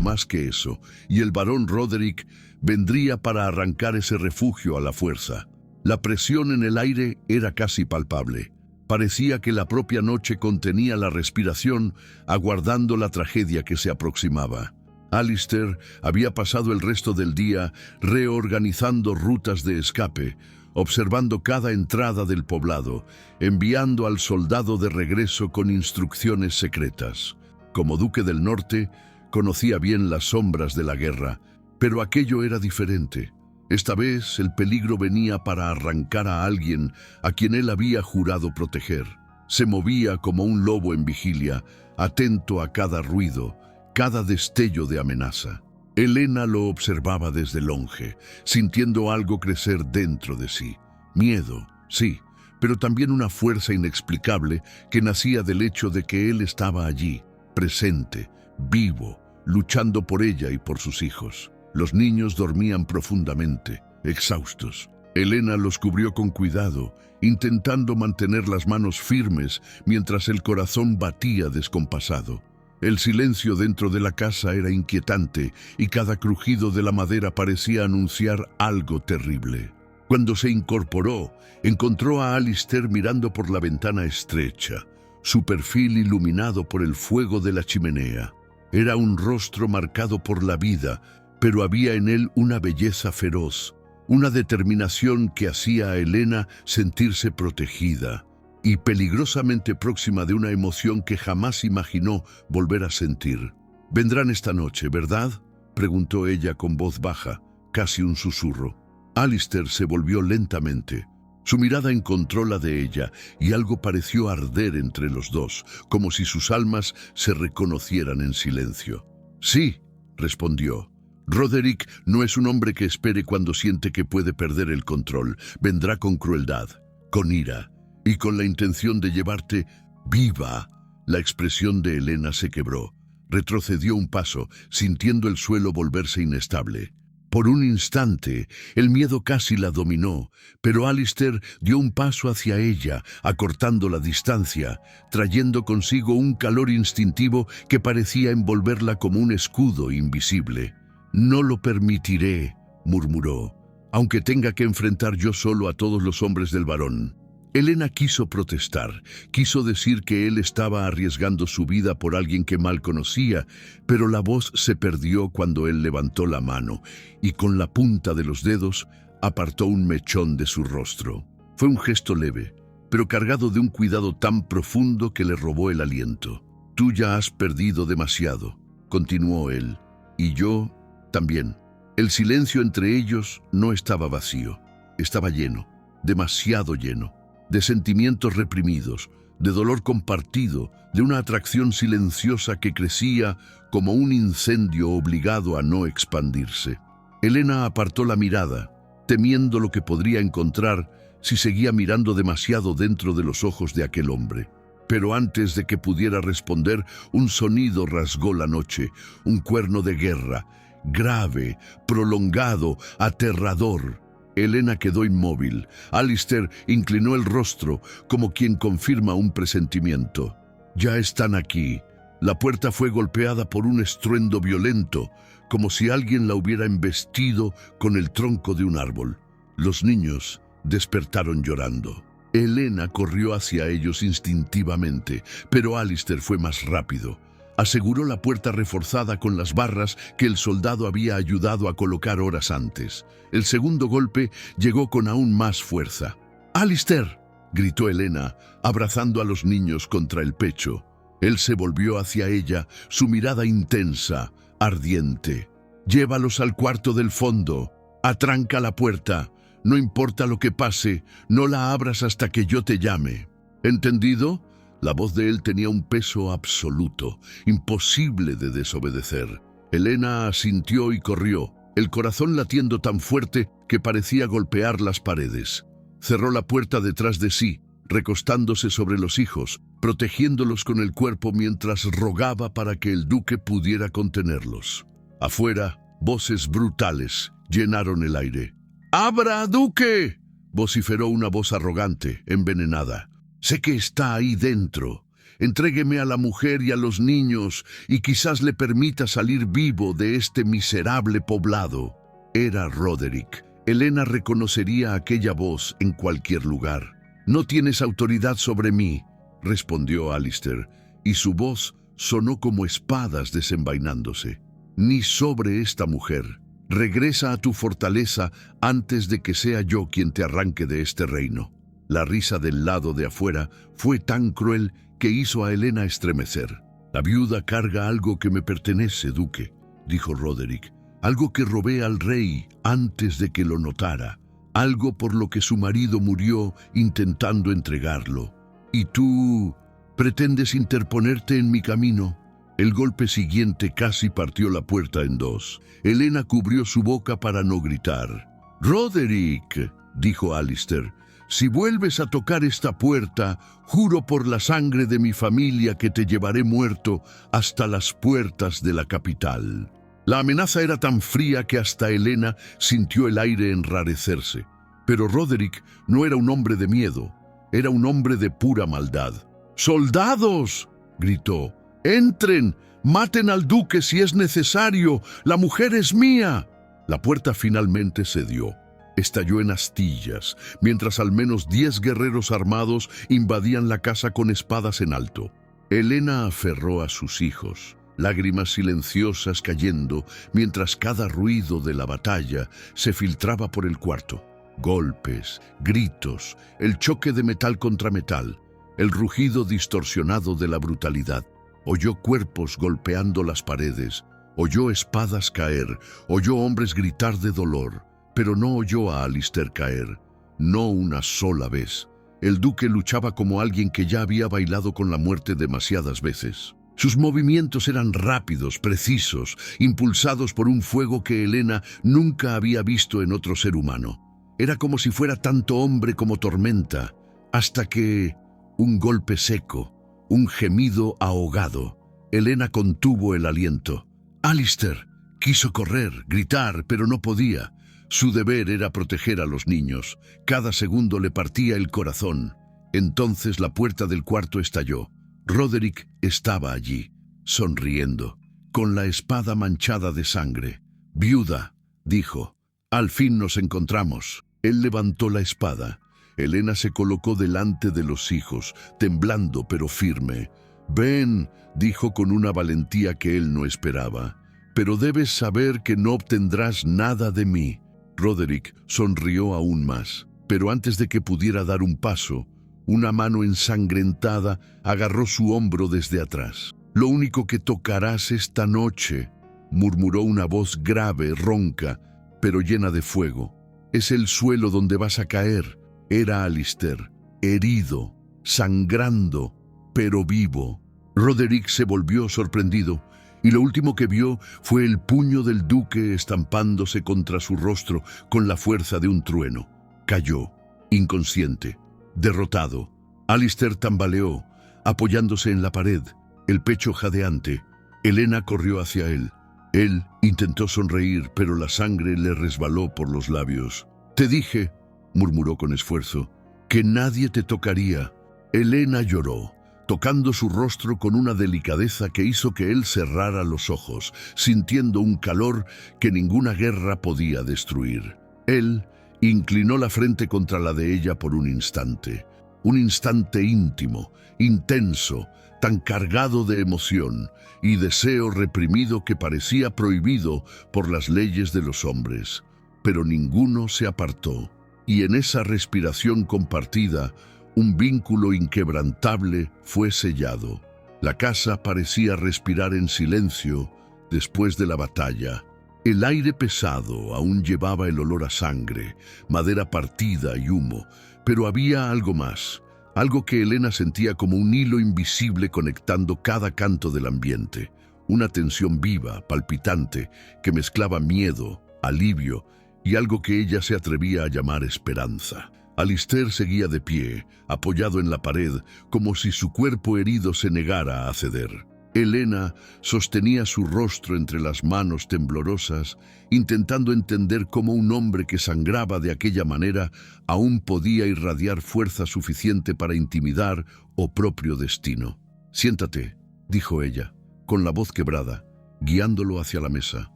más que eso, y el barón Roderick vendría para arrancar ese refugio a la fuerza. La presión en el aire era casi palpable. Parecía que la propia noche contenía la respiración, aguardando la tragedia que se aproximaba. Alistair había pasado el resto del día reorganizando rutas de escape, observando cada entrada del poblado, enviando al soldado de regreso con instrucciones secretas. Como duque del norte, conocía bien las sombras de la guerra, pero aquello era diferente. Esta vez el peligro venía para arrancar a alguien a quien él había jurado proteger. Se movía como un lobo en vigilia, atento a cada ruido, cada destello de amenaza. Helena lo observaba desde longe, sintiendo algo crecer dentro de sí. Miedo, sí, pero también una fuerza inexplicable que nacía del hecho de que él estaba allí, presente, vivo, luchando por ella y por sus hijos. Los niños dormían profundamente, exhaustos. Helena los cubrió con cuidado, intentando mantener las manos firmes mientras el corazón batía descompasado. El silencio dentro de la casa era inquietante y cada crujido de la madera parecía anunciar algo terrible. Cuando se incorporó, encontró a Alistair mirando por la ventana estrecha, su perfil iluminado por el fuego de la chimenea. Era un rostro marcado por la vida, pero había en él una belleza feroz, una determinación que hacía a Helena sentirse protegida y peligrosamente próxima de una emoción que jamás imaginó volver a sentir. «Vendrán esta noche, ¿verdad?», preguntó ella con voz baja, casi un susurro. Alistair se volvió lentamente. Su mirada encontró la de ella y algo pareció arder entre los dos, como si sus almas se reconocieran en silencio. «Sí», respondió. «Roderick no es un hombre que espere cuando siente que puede perder el control. Vendrá con crueldad, con ira y con la intención de llevarte viva». La expresión de Helena se quebró. Retrocedió un paso, sintiendo el suelo volverse inestable. Por un instante, el miedo casi la dominó, pero Alistair dio un paso hacia ella, acortando la distancia, trayendo consigo un calor instintivo que parecía envolverla como un escudo invisible. «No lo permitiré», murmuró, «aunque tenga que enfrentar yo solo a todos los hombres del varón». Helena quiso protestar, quiso decir que él estaba arriesgando su vida por alguien que mal conocía, pero la voz se perdió cuando él levantó la mano y con la punta de los dedos apartó un mechón de su rostro. Fue un gesto leve, pero cargado de un cuidado tan profundo que le robó el aliento. «Tú ya has perdido demasiado», continuó él, «y yo también». El silencio entre ellos no estaba vacío, estaba lleno, demasiado lleno, de sentimientos reprimidos, de dolor compartido, de una atracción silenciosa que crecía como un incendio obligado a no expandirse. Elena apartó la mirada, temiendo lo que podría encontrar si seguía mirando demasiado dentro de los ojos de aquel hombre. Pero antes de que pudiera responder, un sonido rasgó la noche, un cuerno de guerra, grave, prolongado, aterrador. Elena quedó inmóvil. Alistair inclinó el rostro como quien confirma un presentimiento. Ya están aquí. La puerta fue golpeada por un estruendo violento, como si alguien la hubiera embestido con el tronco de un árbol. Los niños despertaron llorando. Elena corrió hacia ellos instintivamente, pero Alistair fue más rápido. Aseguró la puerta reforzada con las barras que el soldado había ayudado a colocar horas antes. El segundo golpe llegó con aún más fuerza. «¡Alistair!», gritó Elena, abrazando a los niños contra el pecho. Él se volvió hacia ella, su mirada intensa, ardiente. «Llévalos al cuarto del fondo. Atranca la puerta. No importa lo que pase, no la abras hasta que yo te llame. ¿Entendido?». La voz de él tenía un peso absoluto, imposible de desobedecer. Elena asintió y corrió, el corazón latiendo tan fuerte que parecía golpear las paredes. Cerró la puerta detrás de sí, recostándose sobre los hijos, protegiéndolos con el cuerpo mientras rogaba para que el duque pudiera contenerlos. Afuera, voces brutales llenaron el aire. «¡Abra, duque!», vociferó una voz arrogante, envenenada. «Sé que está ahí dentro. Entrégueme a la mujer y a los niños y quizás le permita salir vivo de este miserable poblado». Era Roderick. Elena reconocería aquella voz en cualquier lugar. «No tienes autoridad sobre mí», respondió Alistair, y su voz sonó como espadas desenvainándose. «Ni sobre esta mujer. Regresa a tu fortaleza antes de que sea yo quien te arranque de este reino». La risa del lado de afuera fue tan cruel que hizo a Elena estremecer. «La viuda carga algo que me pertenece, duque», dijo Roderick. «Algo que robé al rey antes de que lo notara. Algo por lo que su marido murió intentando entregarlo. ¿Y tú pretendes interponerte en mi camino?». El golpe siguiente casi partió la puerta en dos. Elena cubrió su boca para no gritar. «Roderick», dijo Alistair, «si vuelves a tocar esta puerta, juro por la sangre de mi familia que te llevaré muerto hasta las puertas de la capital». La amenaza era tan fría que hasta Elena sintió el aire enrarecerse. Pero Roderick no era un hombre de miedo, era un hombre de pura maldad. «¡Soldados!», gritó. «¡Entren! ¡Maten al duque si es necesario! ¡La mujer es mía!». La puerta finalmente cedió. Estalló en astillas, mientras al menos 10 guerreros armados invadían la casa con espadas en alto. Elena aferró a sus hijos, lágrimas silenciosas cayendo mientras cada ruido de la batalla se filtraba por el cuarto. Golpes, gritos, el choque de metal contra metal, el rugido distorsionado de la brutalidad. Oyó cuerpos golpeando las paredes, oyó espadas caer, oyó hombres gritar de dolor. Pero no oyó a Alistair caer, no una sola vez. El duque luchaba como alguien que ya había bailado con la muerte demasiadas veces. Sus movimientos eran rápidos, precisos, impulsados por un fuego que Elena nunca había visto en otro ser humano. Era como si fuera tanto hombre como tormenta, hasta que un golpe seco, un gemido ahogado. Elena contuvo el aliento. Alistair quiso correr, gritar, pero no podía. Su deber era proteger a los niños. Cada segundo le partía el corazón. Entonces la puerta del cuarto estalló. Roderick estaba allí, sonriendo, con la espada manchada de sangre. «Viuda», dijo, «al fin nos encontramos». Él levantó la espada. Elena se colocó delante de los hijos, temblando pero firme. «Ven», dijo con una valentía que él no esperaba, «pero debes saber que no obtendrás nada de mí». Roderick sonrió aún más, pero antes de que pudiera dar un paso, una mano ensangrentada agarró su hombro desde atrás. «Lo único que tocarás esta noche», murmuró una voz grave, ronca, pero llena de fuego, «es el suelo donde vas a caer». Era Alistair, herido, sangrando, pero vivo. Roderick se volvió sorprendido, y lo último que vio fue el puño del duque estampándose contra su rostro con la fuerza de un trueno. Cayó, inconsciente, derrotado. Alistair tambaleó, apoyándose en la pared, el pecho jadeante. Helena corrió hacia él. Él intentó sonreír, pero la sangre le resbaló por los labios. «Te dije», murmuró con esfuerzo, «que nadie te tocaría». Helena lloró, tocando su rostro con una delicadeza que hizo que él cerrara los ojos, sintiendo un calor que ninguna guerra podía destruir. Él inclinó la frente contra la de ella por un instante íntimo, intenso, tan cargado de emoción y deseo reprimido que parecía prohibido por las leyes de los hombres. Pero ninguno se apartó, y en esa respiración compartida, un vínculo inquebrantable fue sellado. La casa parecía respirar en silencio después de la batalla. El aire pesado aún llevaba el olor a sangre, madera partida y humo, pero había algo más, algo que Helena sentía como un hilo invisible conectando cada canto del ambiente, una tensión viva, palpitante, que mezclaba miedo, alivio y algo que ella se atrevía a llamar esperanza. Alistair seguía de pie, apoyado en la pared, como si su cuerpo herido se negara a ceder. Helena sostenía su rostro entre las manos temblorosas, intentando entender cómo un hombre que sangraba de aquella manera aún podía irradiar fuerza suficiente para intimidar o propio destino. «Siéntate», dijo ella, con la voz quebrada, guiándolo hacia la mesa.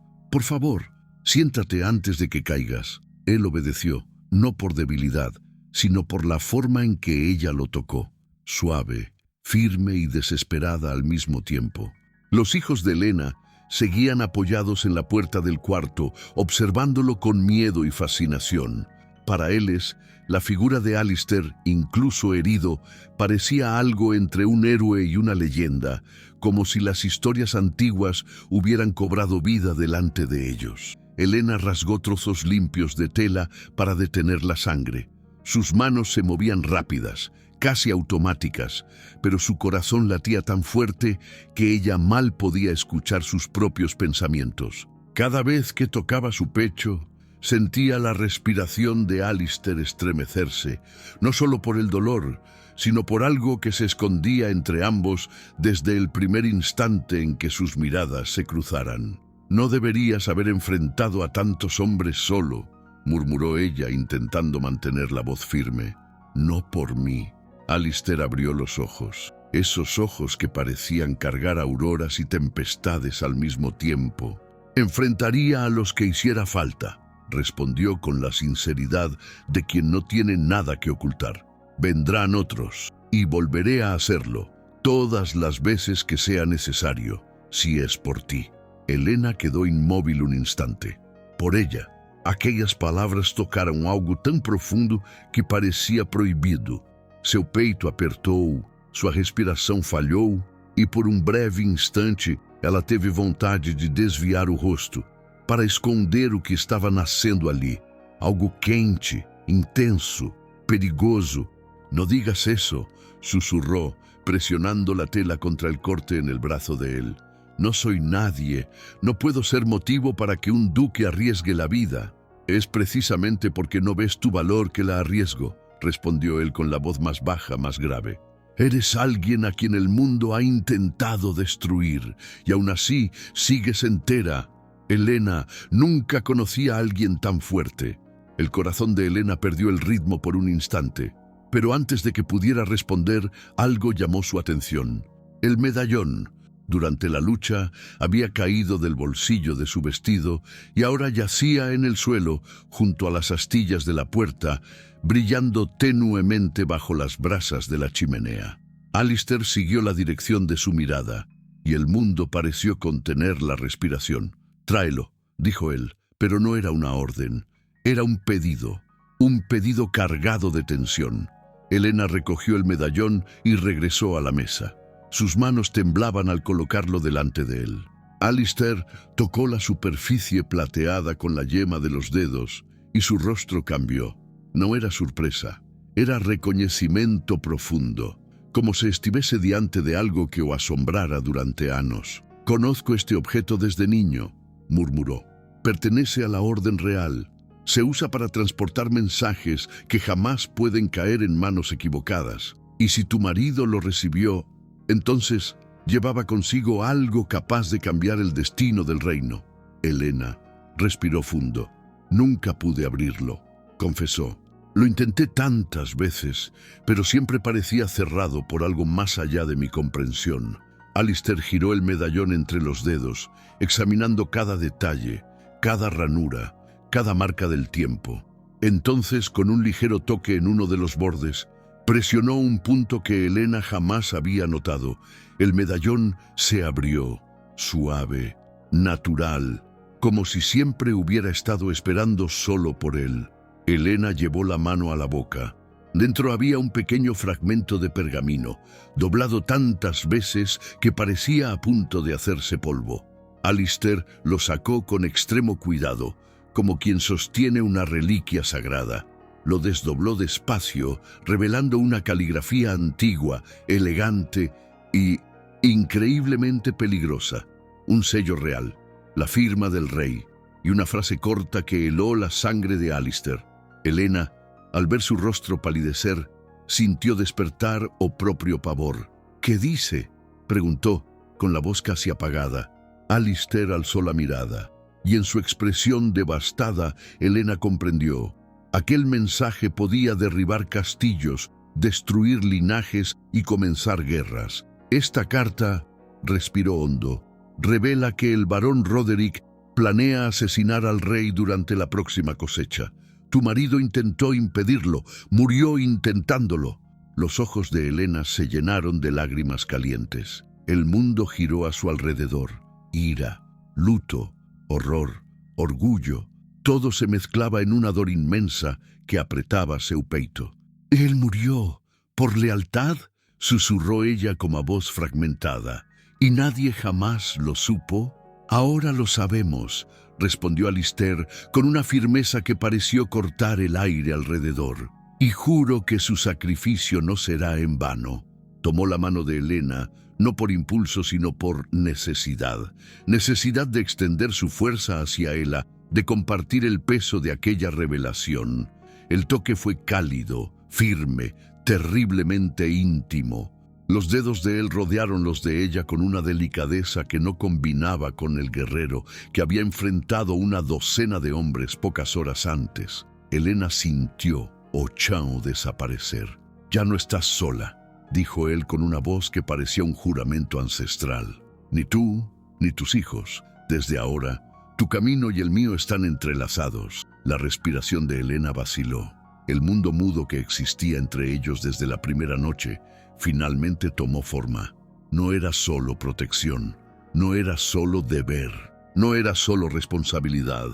«Por favor, siéntate antes de que caigas». Él obedeció, no por debilidad, sino por la forma en que ella lo tocó, suave, firme y desesperada al mismo tiempo. Los hijos de Helena seguían apoyados en la puerta del cuarto, observándolo con miedo y fascinación. Para ellos, la figura de Alistair, incluso herido, parecía algo entre un héroe y una leyenda, como si las historias antiguas hubieran cobrado vida delante de ellos. Helena rasgó trozos limpios de tela para detener la sangre. Sus manos se movían rápidas, casi automáticas, pero su corazón latía tan fuerte que ella mal podía escuchar sus propios pensamientos. Cada vez que tocaba su pecho, sentía la respiración de Alistair estremecerse, no solo por el dolor, sino por algo que se escondía entre ambos desde el primer instante en que sus miradas se cruzaran. «No deberías haber enfrentado a tantos hombres solo», murmuró ella intentando mantener la voz firme. «No por mí». Alistair abrió los ojos, esos ojos que parecían cargar auroras y tempestades al mismo tiempo. «Enfrentaría a los que hiciera falta», respondió con la sinceridad de quien no tiene nada que ocultar. «Vendrán otros, y volveré a hacerlo, todas las veces que sea necesario, si es por ti». Helena quedó inmóvil un instante. Por ella, aquellas palabras tocaram algo tão profundo que parecia proibido. Seu peito apertou, sua respiração falhou e por um breve instante ela teve vontade de desviar o rosto para esconder o que estava nascendo ali. Algo quente, intenso, perigoso. «No digas eso», susurró, presionando la tela contra el corte en el brazo de él. «No soy nadie, no puedo ser motivo para que un duque arriesgue la vida». «Es precisamente porque no ves tu valor que la arriesgo», respondió él con la voz más baja, más grave. «Eres alguien a quien el mundo ha intentado destruir, y aún así sigues entera». Helena nunca conocía a alguien tan fuerte. El corazón de Helena perdió el ritmo por un instante, pero antes de que pudiera responder, algo llamó su atención. El medallón. Durante la lucha había caído del bolsillo de su vestido y ahora yacía en el suelo junto a las astillas de la puerta, brillando tenuemente bajo las brasas de la chimenea. Alistair siguió la dirección de su mirada y el mundo pareció contener la respiración. «Tráelo», dijo él, pero no era una orden, era un pedido cargado de tensión. Helena recogió el medallón y regresó a la mesa. Sus manos temblaban al colocarlo delante de él. Alistair tocó la superficie plateada con la yema de los dedos y su rostro cambió. No era sorpresa, Era reconocimiento profundo, como se estivese diante de algo que o asombrara durante años. «Conozco este objeto desde niño», murmuró. «Pertenece a la Orden Real. Se usa para transportar mensajes que jamás pueden caer en manos equivocadas. Y si tu marido lo recibió, entonces llevaba consigo algo capaz de cambiar el destino del reino». Helena respiró fundo. «Nunca pude abrirlo», confesó. «Lo intenté tantas veces, pero siempre parecía cerrado por algo más allá de mi comprensión». Alistair giró el medallón entre los dedos, examinando cada detalle, cada ranura, cada marca del tiempo. Entonces, con un ligero toque en uno de los bordes, presionó un punto que Helena jamás había notado. El medallón se abrió, suave, natural, como si siempre hubiera estado esperando solo por él. Helena llevó la mano a la boca. Dentro había un pequeño fragmento de pergamino, doblado tantas veces que parecía a punto de hacerse polvo. Alistair lo sacó con extremo cuidado, como quien sostiene una reliquia sagrada. Lo desdobló despacio, revelando una caligrafía antigua, elegante y increíblemente peligrosa. Un sello real, la firma del rey, y una frase corta que heló la sangre de Alistair. Helena, al ver su rostro palidecer, sintió despertar propio pavor. «¿Qué dice?», preguntó, con la voz casi apagada. Alistair alzó la mirada, y en su expresión devastada, Helena comprendió. Aquel mensaje podía derribar castillos, destruir linajes y comenzar guerras. «Esta carta», respiró hondo, «revela que el barón Roderick planea asesinar al rey durante la próxima cosecha. Tu marido intentó impedirlo, murió intentándolo». Los ojos de Helena se llenaron de lágrimas calientes. El mundo giró a su alrededor. Ira, luto, horror, orgullo, todo se mezclaba en una dor inmensa que apretaba su peito. «¿Él murió por lealtad?», susurró ella como a voz fragmentada. «¿Y nadie jamás lo supo?». «Ahora lo sabemos», respondió Alistair con una firmeza que pareció cortar el aire alrededor. «Y juro que su sacrificio no será en vano». Tomó la mano de Helena, no por impulso sino por necesidad. Necesidad de extender su fuerza hacia ella, de compartir el peso de aquella revelación. El toque fue cálido, firme, terriblemente íntimo. Los dedos de él rodearon los de ella con una delicadeza que no combinaba con el guerrero que había enfrentado una docena de hombres pocas horas antes. Helena sintió Ochao desaparecer. «Ya no estás sola», dijo él con una voz que parecía un juramento ancestral. «Ni tú, ni tus hijos. Desde ahora, tu camino y el mío están entrelazados». La respiración de Helena vaciló. El mundo mudo que existía entre ellos desde la primera noche finalmente tomó forma. No era solo protección, no era solo deber, no era solo responsabilidad.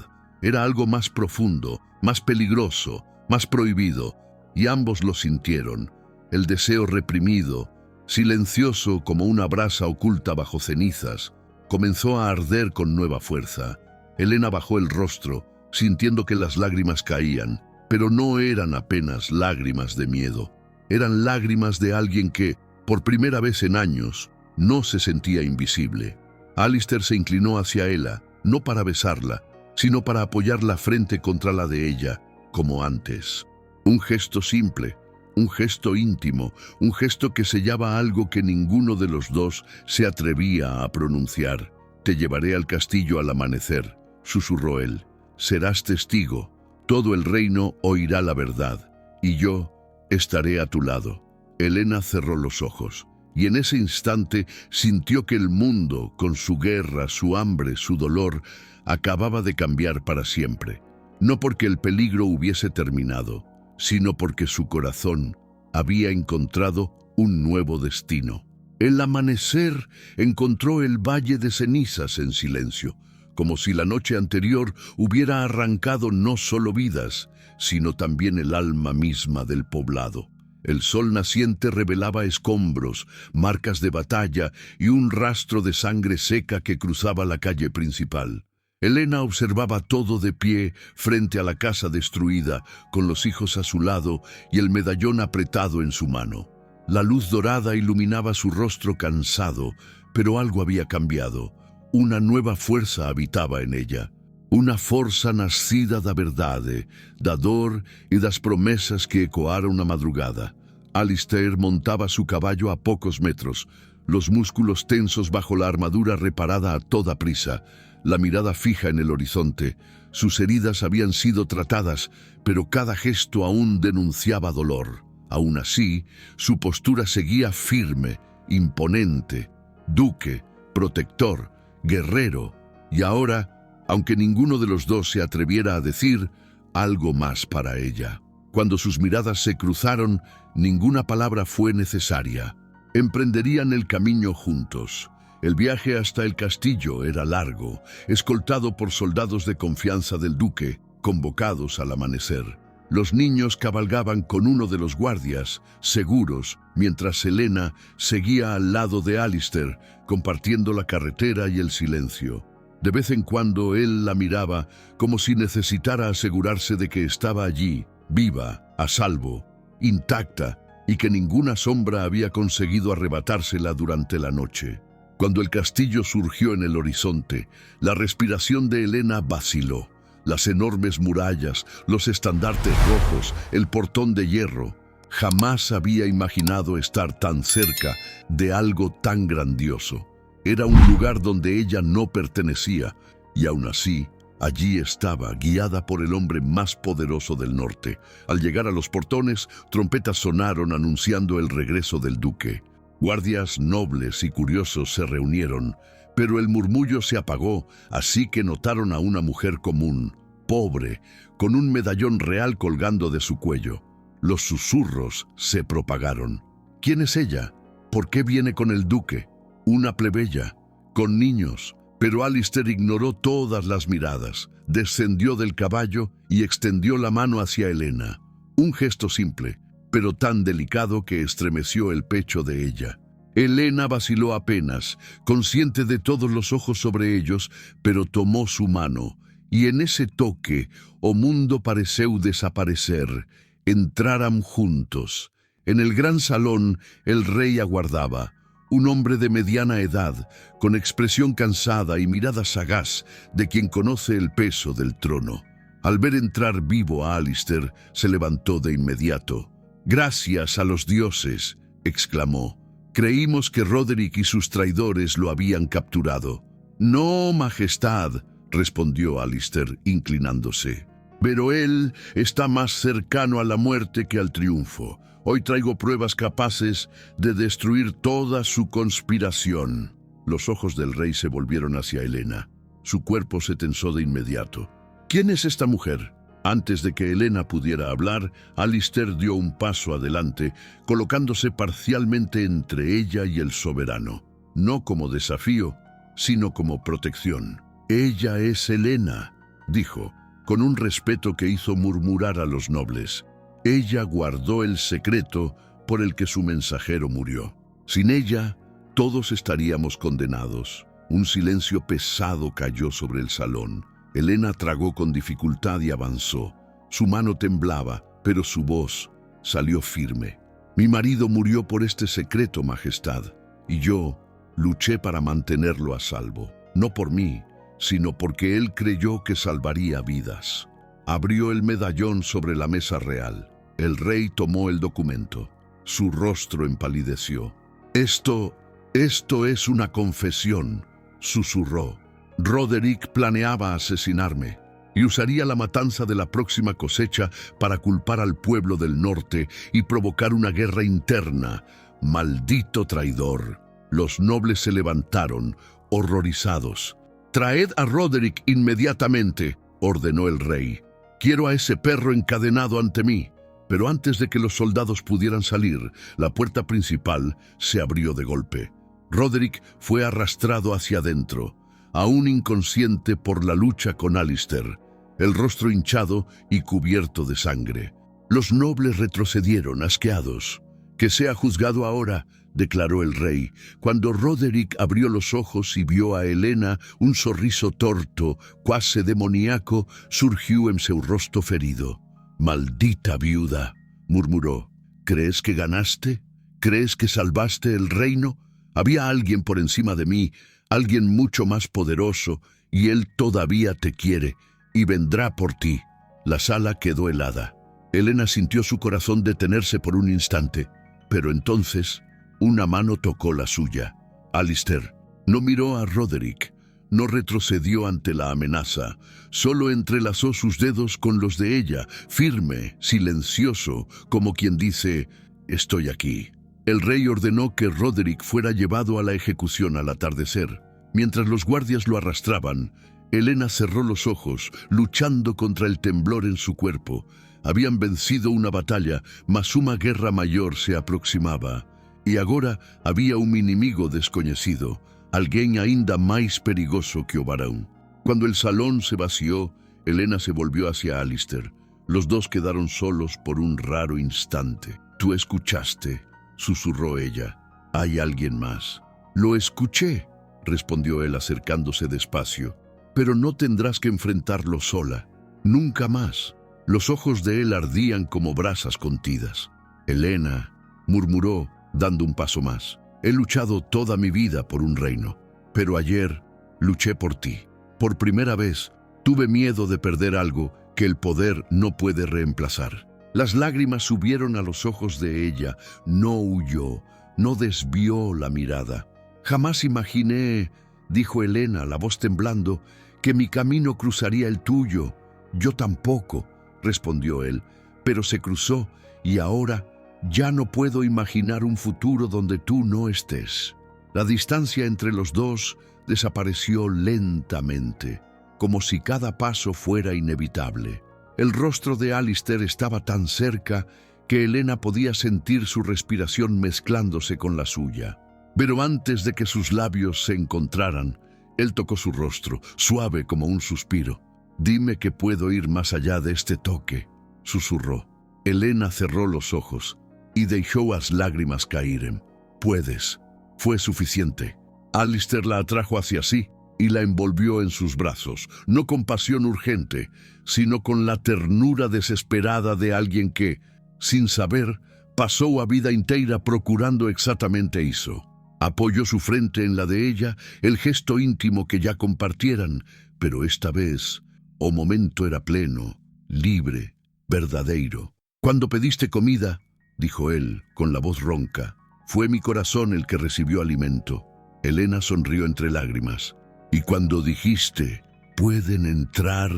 Era algo más profundo, más peligroso, más prohibido, y ambos lo sintieron. El deseo reprimido, silencioso como una brasa oculta bajo cenizas, comenzó a arder con nueva fuerza. Helena bajó el rostro, sintiendo que las lágrimas caían, pero no eran apenas lágrimas de miedo. Eran lágrimas de alguien que, por primera vez en años, no se sentía invisible. Alistair se inclinó hacia ella, no para besarla, sino para apoyar la frente contra la de ella, como antes. Un gesto simple, un gesto íntimo, un gesto que sellaba algo que ninguno de los dos se atrevía a pronunciar. «Te llevaré al castillo al amanecer», susurró él. «Serás testigo. Todo el reino oirá la verdad, y yo estaré a tu lado». Helena cerró los ojos, y en ese instante sintió que el mundo, con su guerra, su hambre, su dolor, acababa de cambiar para siempre. No porque el peligro hubiese terminado, sino porque su corazón había encontrado un nuevo destino. El amanecer encontró el valle de cenizas en silencio, como si la noche anterior hubiera arrancado no solo vidas, sino también el alma misma del poblado. El sol naciente revelaba escombros, marcas de batalla y un rastro de sangre seca que cruzaba la calle principal. Elena observaba todo de pie frente a la casa destruida, con los hijos a su lado y el medallón apretado en su mano. La luz dorada iluminaba su rostro cansado, pero algo había cambiado. Una nueva fuerza habitaba en ella. Una forza nascida da verdade, da dor y das promesas que ecoaron a madrugada. Alistair montaba su caballo a pocos metros, los músculos tensos bajo la armadura reparada a toda prisa, la mirada fija en el horizonte. Sus heridas habían sido tratadas, pero cada gesto aún denunciaba dolor. Aún así, su postura seguía firme, imponente. Duque, protector, guerrero, y ahora, aunque ninguno de los dos se atreviera a decir, algo más para ella. Cuando sus miradas se cruzaron, ninguna palabra fue necesaria. Emprenderían el camino juntos. El viaje hasta el castillo era largo, escoltado por soldados de confianza del duque, convocados al amanecer. Los niños cabalgaban con uno de los guardias, seguros, mientras Elena seguía al lado de Alistair, compartiendo la carretera y el silencio. De vez en cuando él la miraba, como si necesitara asegurarse de que estaba allí, viva, a salvo, intacta, y que ninguna sombra había conseguido arrebatársela durante la noche. Cuando el castillo surgió en el horizonte, la respiración de Elena vaciló. Las enormes murallas, los estandartes rojos, el portón de hierro. Jamás había imaginado estar tan cerca de algo tan grandioso. Era un lugar donde ella no pertenecía, y aún así, allí estaba, guiada por el hombre más poderoso del norte. Al llegar a los portones, trompetas sonaron anunciando el regreso del duque. Guardias nobles y curiosos se reunieron, pero el murmullo se apagó, así que notaron a una mujer común, pobre, con un medallón real colgando de su cuello. Los susurros se propagaron. ¿Quién es ella? ¿Por qué viene con el duque? Una plebeya, con niños. Pero Alistair ignoró todas las miradas, descendió del caballo y extendió la mano hacia Elena. Un gesto simple, pero tan delicado que estremeció el pecho de ella. Elena vaciló apenas, consciente de todos los ojos sobre ellos, pero tomó su mano, y en ese toque, o mundo pareceu desaparecer, entraran juntos. En el gran salón, el rey aguardaba, un hombre de mediana edad, con expresión cansada y mirada sagaz de quien conoce el peso del trono. Al ver entrar vivo a Alistair, se levantó de inmediato. «Gracias a los dioses», exclamó. «Creímos que Roderick y sus traidores lo habían capturado». «No, majestad», respondió Alistair, inclinándose. «Pero él está más cercano a la muerte que al triunfo. Hoy traigo pruebas capaces de destruir toda su conspiración». Los ojos del rey se volvieron hacia Elena. Su cuerpo se tensó de inmediato. «¿Quién es esta mujer?». Antes de que Elena pudiera hablar, Alistair dio un paso adelante, colocándose parcialmente entre ella y el soberano. No como desafío, sino como protección. «Ella es Elena», dijo, con un respeto que hizo murmurar a los nobles. Ella guardó el secreto por el que su mensajero murió. Sin ella, todos estaríamos condenados. Un silencio pesado cayó sobre el salón. Elena tragó con dificultad y avanzó. Su mano temblaba, pero su voz salió firme. «Mi marido murió por este secreto, majestad, y yo luché para mantenerlo a salvo. No por mí, sino porque él creyó que salvaría vidas». Abrió el medallón sobre la mesa real. El rey tomó el documento. Su rostro empalideció. Esto es una confesión», susurró. «Roderick planeaba asesinarme y usaría la matanza de la próxima cosecha para culpar al pueblo del norte y provocar una guerra interna. Maldito traidor». Los nobles se levantaron, horrorizados. «Traed a Roderick inmediatamente», ordenó el rey. «Quiero a ese perro encadenado ante mí». Pero antes de que los soldados pudieran salir, la puerta principal se abrió de golpe. Roderick fue arrastrado hacia adentro, aún inconsciente por la lucha con Alistair, el rostro hinchado y cubierto de sangre. Los nobles retrocedieron, asqueados. Que sea juzgado ahora, declaró el rey. Cuando Roderick abrió los ojos y vio a Helena, un sorriso torto, quase demoníaco, surgió en su rostro ferido. «Maldita viuda», murmuró. «¿Crees que ganaste? ¿Crees que salvaste el reino? Había alguien por encima de mí, alguien mucho más poderoso, y él todavía te quiere, y vendrá por ti». La sala quedó helada. Helena sintió su corazón detenerse por un instante, pero entonces una mano tocó la suya. Alistair no miró a Roderick, no retrocedió ante la amenaza, solo entrelazó sus dedos con los de ella, firme, silencioso, como quien dice, «Estoy aquí». El rey ordenó que Roderick fuera llevado a la ejecución al atardecer. Mientras los guardias lo arrastraban, Helena cerró los ojos, luchando contra el temblor en su cuerpo. Habían vencido una batalla, mas una guerra mayor se aproximaba. Y agora había un inimigo desconocido, alguien ainda más perigoso que o varón. Cuando el salón se vació, Helena se volvió hacia Alistair. Los dos quedaron solos por un raro instante. «Tú escuchaste», susurró ella. «Hay alguien más». «Lo escuché», respondió él acercándose despacio. «Pero no tendrás que enfrentarlo sola. Nunca más». Los ojos de él ardían como brasas contidas. «Helena», murmuró, dando un paso más. «He luchado toda mi vida por un reino, pero ayer luché por ti. Por primera vez tuve miedo de perder algo que el poder no puede reemplazar». Las lágrimas subieron a los ojos de ella. No huyó, no desvió la mirada. «Jamás imaginé», dijo Helena, la voz temblando, «que mi camino cruzaría el tuyo». «Yo tampoco», respondió él, «pero se cruzó y ahora ya no puedo imaginar un futuro donde tú no estés». La distancia entre los dos desapareció lentamente, como si cada paso fuera inevitable. El rostro de Alistair estaba tan cerca que Helena podía sentir su respiración mezclándose con la suya. Pero antes de que sus labios se encontraran, él tocó su rostro, suave como un suspiro. «Dime que puedo ir más allá de este toque», susurró. Helena cerró los ojos y dejó las lágrimas caer. «Puedes». Fue suficiente. Alistair la atrajo hacia sí y la envolvió en sus brazos, no con pasión urgente, sino con la ternura desesperada de alguien que, sin saber, pasó a vida entera procurando exactamente eso. Apoyó su frente en la de ella, el gesto íntimo que ya compartieran, pero esta vez o momento era pleno, libre, verdadero. «Cuando pediste comida», dijo él, con la voz ronca, «fue mi corazón el que recibió alimento». Helena sonrió entre lágrimas. «Y cuando dijiste, pueden entrar»,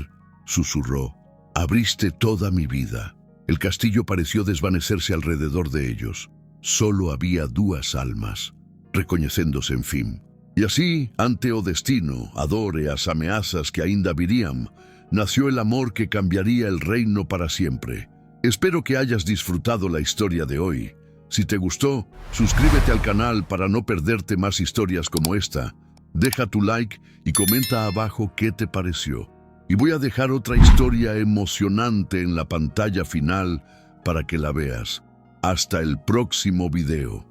susurró, «abriste toda mi vida». El castillo pareció desvanecerse alrededor de ellos. Solo había dos almas, reconociéndose en fin. Y así, ante o destino, adore as ameazas que ainda virían, nació el amor que cambiaría el reino para siempre. Espero que hayas disfrutado la historia de hoy. Si te gustó, suscríbete al canal para no perderte más historias como esta. Deja tu like y comenta abajo qué te pareció. Y voy a dejar otra historia emocionante en la pantalla final para que la veas. Hasta el próximo video.